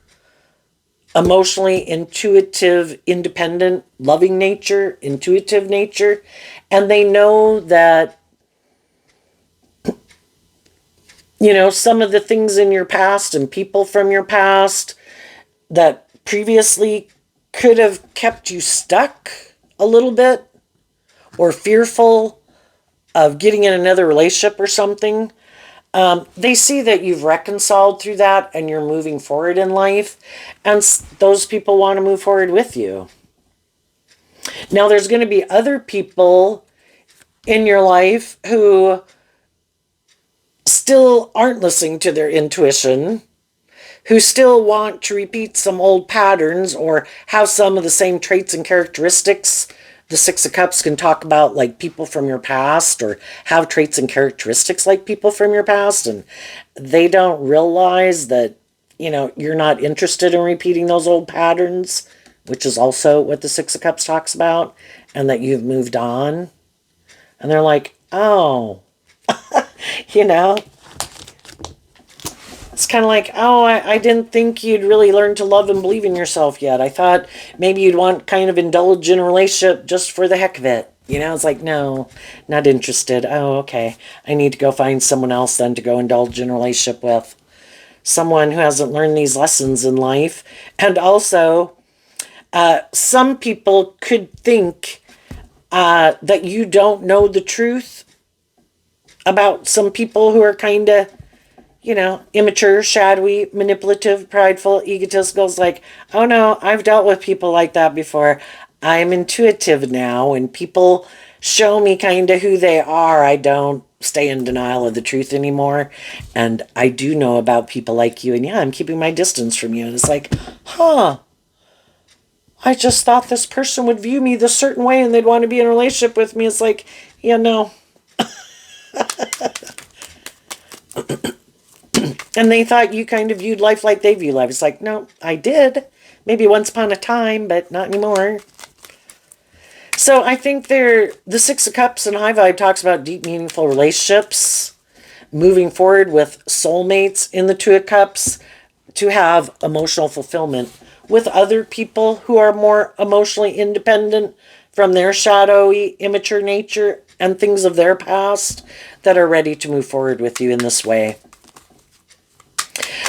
emotionally intuitive, independent, loving nature, intuitive nature. And they know that, some of the things in your past and people from your past that previously could have kept you stuck a little bit or fearful of getting in another relationship or something. They see that you've reconciled through that and you're moving forward in life, and those people want to move forward with you. Now, there's going to be other people in your life who still aren't listening to their intuition, who still want to repeat some old patterns or have some of the same traits and characteristics. The Six of Cups can talk about like people from your past or have traits and characteristics like people from your past, and they don't realize that, you're not interested in repeating those old patterns, which is also what the Six of Cups talks about, and that you've moved on. And they're like, oh, it's kind of like, oh, I didn't think you'd really learn to love and believe in yourself yet. I thought maybe you'd want kind of indulge in a relationship just for the heck of it. It's like, no, not interested. Oh, okay. I need to go find someone else then to go indulge in a relationship with. Someone who hasn't learned these lessons in life. And also, some people could think that you don't know the truth about some people who are kind of, immature, shadowy, manipulative, prideful, egotistical. Is like, oh no, I've dealt with people like that before. I'm intuitive now. When people show me kind of who they are, I don't stay in denial of the truth anymore. And I do know about people like you. And yeah, I'm keeping my distance from you. And it's like, I just thought this person would view me this certain way and they'd want to be in a relationship with me. It's like, no. And they thought you kind of viewed life like they view life. It's like, no, I did. Maybe once upon a time, but not anymore. So I think the Six of Cups and High Vibe talks about deep, meaningful relationships, moving forward with soulmates in the Two of Cups to have emotional fulfillment with other people who are more emotionally independent from their shadowy, immature nature and things of their past that are ready to move forward with you in this way.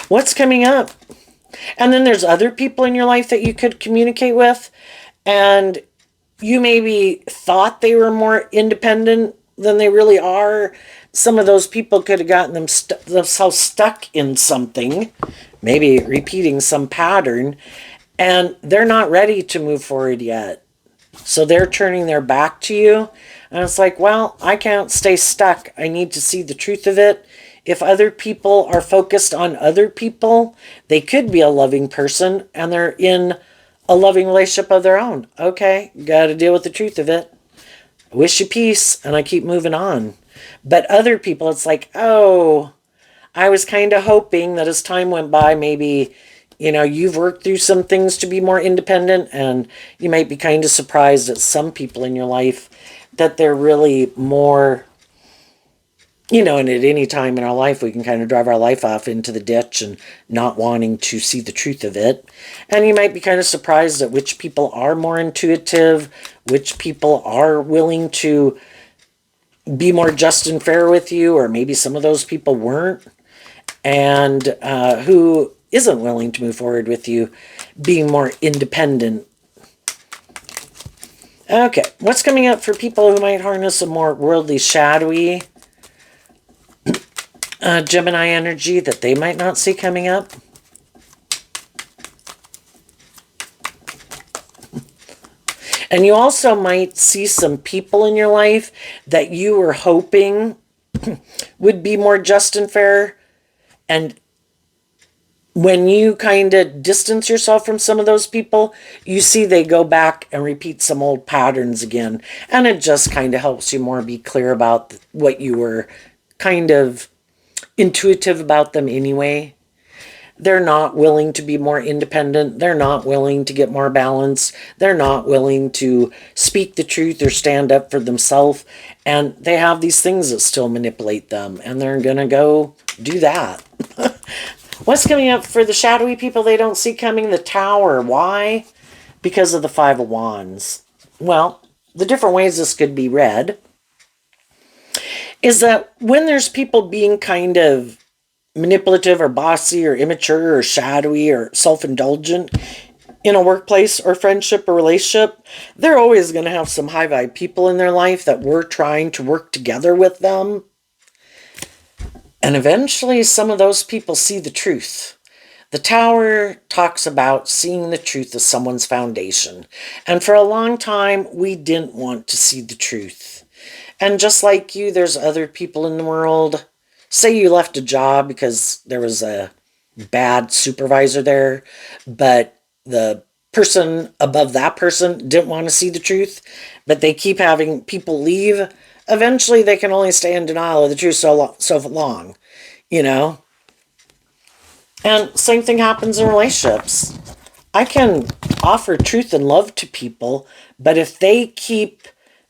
What's coming up? And then there's other people in your life that you could communicate with, and you maybe thought they were more independent than they really are. Some of those people could have gotten themselves stuck in something, maybe repeating some pattern, and they're not ready to move forward yet. So they're turning their back to you. And it's like, well, I can't stay stuck. I need to see the truth of it. If other people are focused on other people, they could be a loving person and they're in a loving relationship of their own. Okay, got to deal with the truth of it. I wish you peace, and I keep moving on. But other people, it's like, oh, I was kind of hoping that as time went by, maybe, you've worked through some things to be more independent, and you might be kind of surprised at some people in your life that they're really more, and at any time in our life, we can kind of drive our life off into the ditch and not wanting to see the truth of it. And you might be kind of surprised at which people are more intuitive, which people are willing to be more just and fair with you, or maybe some of those people weren't, and who isn't willing to move forward with you being more independent. Okay, what's coming up for people who might harness a more worldly, shadowy Gemini energy that they might not see coming up? And you also might see some people in your life that you were hoping would be more just and fair. And when you kind of distance yourself from some of those people, you see they go back and repeat some old patterns again. And it just kind of helps you more be clear about what you were kind of intuitive about them anyway. They're not willing to be more independent. They're not willing to get more balanced. They're not willing to speak the truth or stand up for themselves. And they have these things that still manipulate them. And they're going to go do that. What's coming up for the shadowy people they don't see coming? The Tower. Why? Because of the Five of Wands. Well, the different ways this could be read is that when there's people being kind of manipulative or bossy or immature or shadowy or self-indulgent in a workplace or friendship or relationship, they're always going to have some high vibe people in their life that we're trying to work together with them. And eventually some of those people see the truth. The Tower talks about seeing the truth of someone's foundation. And for a long time, we didn't want to see the truth. And just like you, there's other people in the world. Say you left a job because there was a bad supervisor there, but the person above that person didn't want to see the truth, but they keep having people leave. Eventually, they can only stay in denial of the truth so long, And same thing happens in relationships. I can offer truth and love to people, but if they keep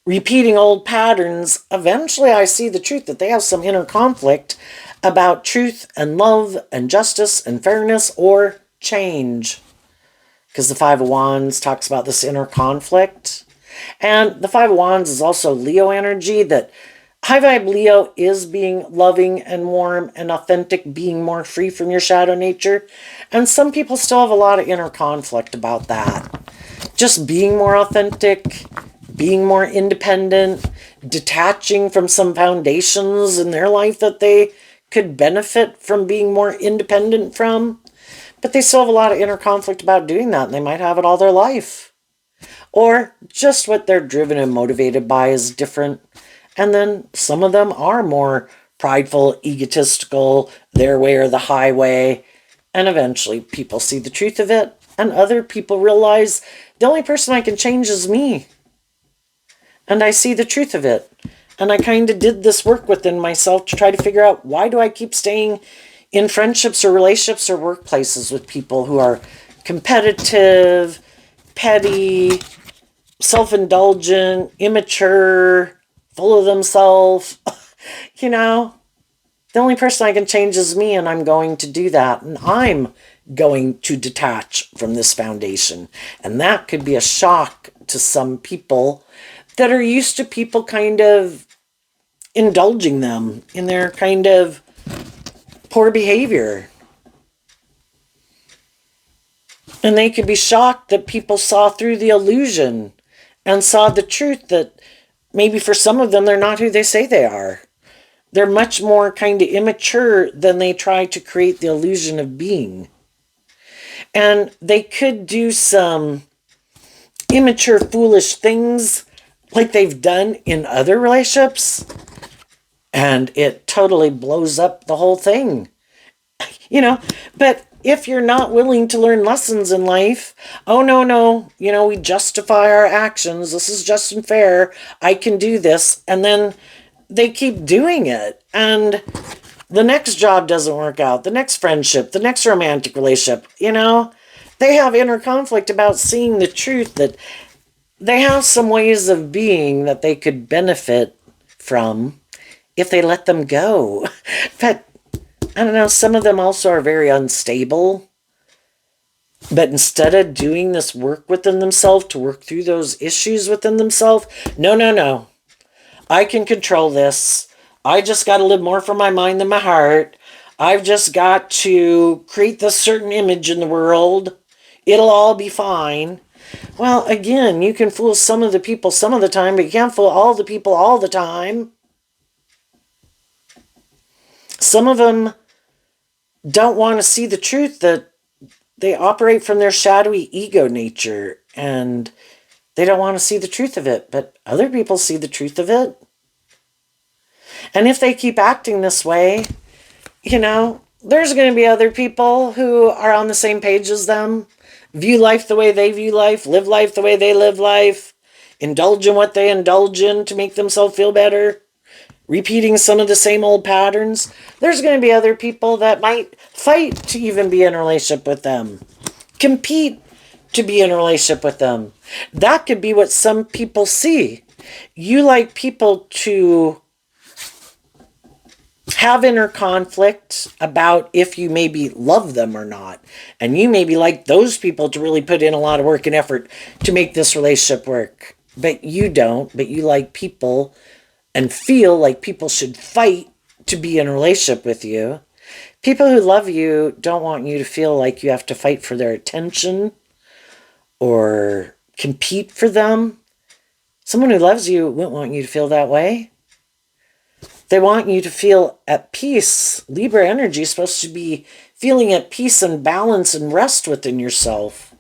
repeating old patterns, eventually I see the truth that they have some inner conflict about truth and love and justice and fairness or change. Because the Five of Wands talks about this inner conflict. And the Five of Wands is also Leo energy, that high vibe Leo is being loving and warm and authentic, being more free from your shadow nature. And some people still have a lot of inner conflict about that. Just being more authentic, being more independent, detaching from some foundations in their life that they could benefit from being more independent from. But they still have a lot of inner conflict about doing that, and they might have it all their life. Or just what they're driven and motivated by is different. And then some of them are more prideful, egotistical, their way or the highway. And eventually people see the truth of it. And other people realize the only person I can change is me. And I see the truth of it. And I kind of did this work within myself to try to figure out, why do I keep staying in friendships or relationships or workplaces with people who are competitive, petty, self-indulgent, immature, full of themselves? The only person I can change is me, and I'm going to do that. And I'm going to detach from this foundation. And that could be a shock to some people that are used to people kind of indulging them in their kind of poor behavior. And they could be shocked that people saw through the illusion and saw the truth that maybe for some of them, they're not who they say they are. They're much more kind of immature than they try to create the illusion of being. And they could do some immature, foolish things like they've done in other relationships. And it totally blows up the whole thing. You know, but if you're not willing to learn lessons in life, oh no, no, we justify our actions. This is just and fair. I can do this. And then they keep doing it. And the next job doesn't work out. The next friendship, the next romantic relationship, they have inner conflict about seeing the truth that they have some ways of being that they could benefit from if they let them go. But I don't know, some of them also are very unstable. But instead of doing this work within themselves to work through those issues within themselves, no, no, no. I can control this. I just got to live more from my mind than my heart. I've just got to create this certain image in the world. It'll all be fine. Well, again, you can fool some of the people some of the time, but you can't fool all the people all the time. Some of them don't want to see the truth that they operate from their shadowy ego nature, and they don't want to see the truth of it, but other people see the truth of it. And if they keep acting this way, there's going to be other people who are on the same page as them, view life the way they view life, live life the way they live life, indulge in what they indulge in to make themselves feel better, repeating some of the same old patterns. There's going to be other people that might fight to even be in a relationship with them, compete to be in a relationship with them. That could be what some people see. You like people to have inner conflict about if you maybe love them or not. And you maybe like those people to really put in a lot of work and effort to make this relationship work. But you don't. But you like people and feel like people should fight to be in a relationship with you. People who love you don't want you to feel like you have to fight for their attention or compete for them. Someone who loves you wouldn't want you to feel that way. They want you to feel at peace. Libra energy is supposed to be feeling at peace and balance and rest within yourself.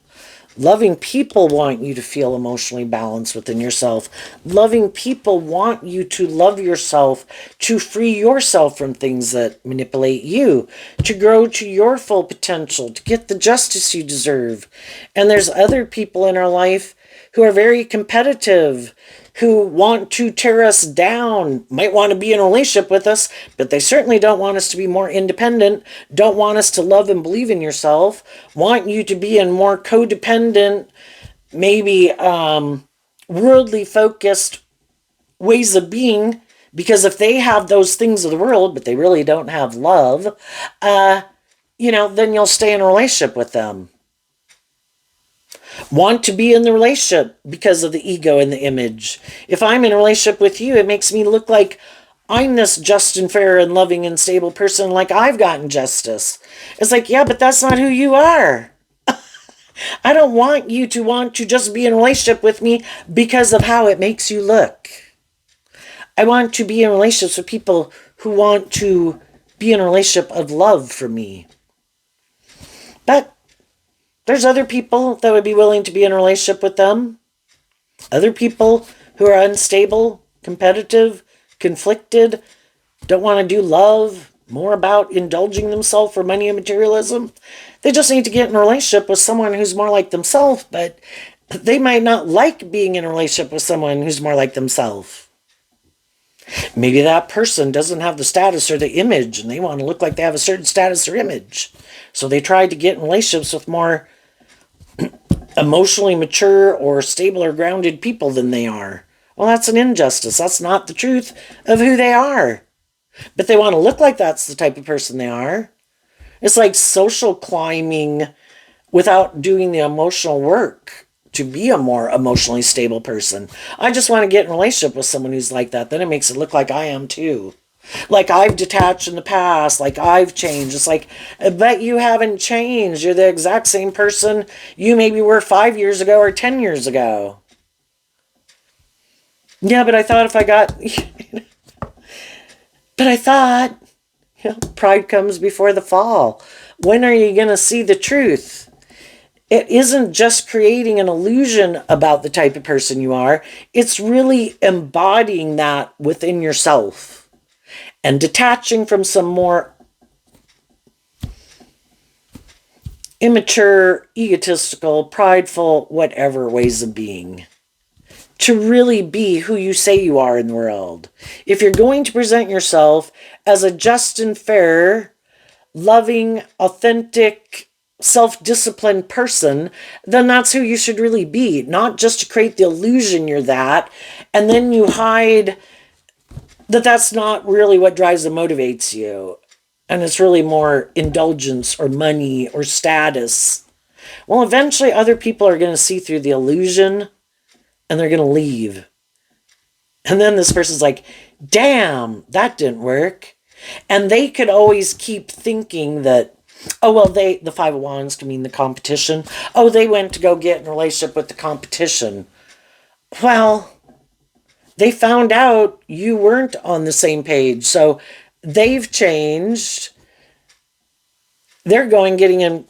Loving people want you to feel emotionally balanced within yourself. Loving people want you to love yourself, to free yourself from things that manipulate you, to grow to your full potential, to get the justice you deserve. And there's other people in our life who are very competitive, who want to tear us down, might want to be in a relationship with us, but they certainly don't want us to be more independent, don't want us to love and believe in yourself, want you to be in more codependent, maybe worldly focused ways of being, because if they have those things of the world, but they really don't have love, then you'll stay in a relationship with them. Want to be in the relationship because of the ego and the image. If I'm in a relationship with you, it makes me look like I'm this just and fair and loving and stable person, like I've gotten justice. It's like, yeah, but that's not who you are. I don't want you to want to just be in a relationship with me because of how it makes you look. I want to be in relationships with people who want to be in a relationship of love for me. But there's other people that would be willing to be in a relationship with them. Other people who are unstable, competitive, conflicted, don't want to do love, more about indulging themselves for money and materialism. They just need to get in a relationship with someone who's more like themselves, but they might not like being in a relationship with someone who's more like themselves. Maybe that person doesn't have the status or the image, and they want to look like they have a certain status or image. So they try to get in relationships with more emotionally mature or stable or grounded people than they are. Well, that's an injustice. That's not the truth of who they are. But they want to look like that's the type of person they are. It's like social climbing without doing the emotional work to be a more emotionally stable person. I just want to get in a relationship with someone who's like that. Then it makes it look like I am too. Like I've detached in the past, like I've changed. It's like, but you haven't changed. You're the exact same person you maybe were 5 years ago or 10 years ago. Yeah, but I thought if I got... But I thought, pride comes before the fall. When are you going to see the truth? It isn't just creating an illusion about the type of person you are. It's really embodying that within yourself. and detaching from some more immature, egotistical, prideful, whatever ways of being, to really be who you say you are in the world. If you're going to present yourself as a just and fair, loving, authentic, self-disciplined person, then that's who you should really be, not just to create the illusion you're that, and then you hide that that's not really what drives and motivates you. And it's really more indulgence or money or status. Well, eventually other people are going to see through the illusion and they're going to leave. And then this person's like, damn, that didn't work. And they could always keep thinking that, oh, well, the Five of Wands can mean the competition. Oh, they went to go get in a relationship with the competition. Well, they found out you weren't on the same page. So they've changed. They're getting in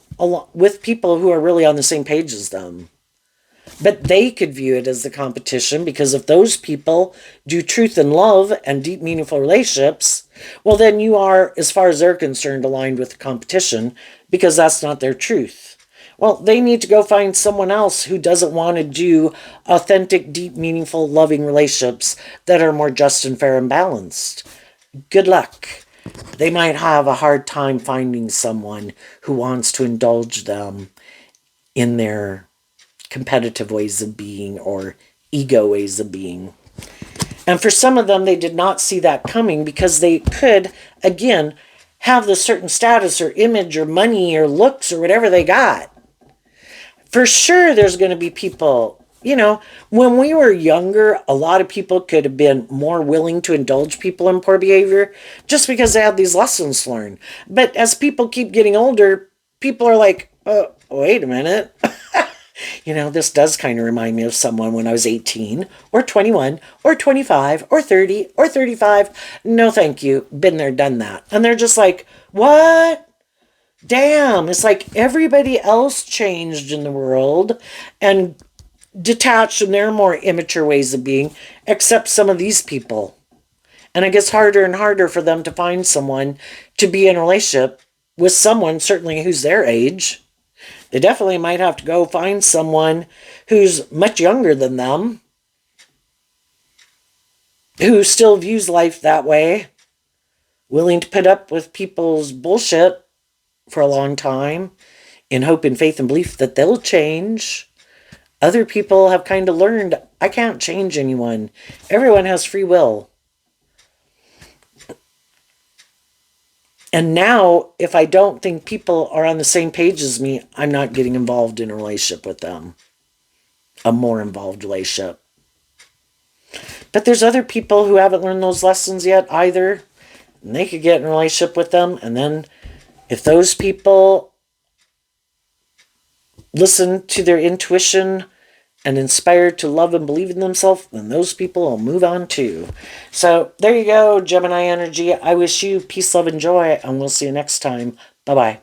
with people who are really on the same page as them. But they could view it as the competition, because if those people do truth and love and deep, meaningful relationships, well, then you are, as far as they're concerned, aligned with the competition, because that's not their truth. Well, they need to go find someone else who doesn't want to do authentic, deep, meaningful, loving relationships that are more just and fair and balanced. Good luck. They might have a hard time finding someone who wants to indulge them in their competitive ways of being or ego ways of being. And for some of them, they did not see that coming, because they could, again, have the certain status or image or money or looks or whatever they got. For sure, there's going to be people, when we were younger, a lot of people could have been more willing to indulge people in poor behavior just because they had these lessons learned. But as people keep getting older, people are like, oh, wait a minute. This does kind of remind me of someone when I was 18 or 21 or 25 or 30 or 35. No, thank you. Been there, done that. And they're just like, what? Damn. It's like everybody else changed in the world and detached from their more immature ways of being, except some of these people. And it gets harder and harder for them to find someone to be in a relationship with someone, certainly who's their age. They definitely might have to go find someone who's much younger than them, who still views life that way, willing to put up with people's bullshit for a long time, in hope and faith and belief that they'll change. Other people have kind of learned, I can't change anyone. Everyone has free will. And now, if I don't think people are on the same page as me, I'm not getting involved in a relationship with them. A more involved relationship. But there's other people who haven't learned those lessons yet either. And they could get in a relationship with them. And then if those people listen to their intuition and inspired to love and believe in themselves, then those people will move on too. So there you go, Gemini energy. I wish you peace, love, and joy, and we'll see you next time. Bye-bye.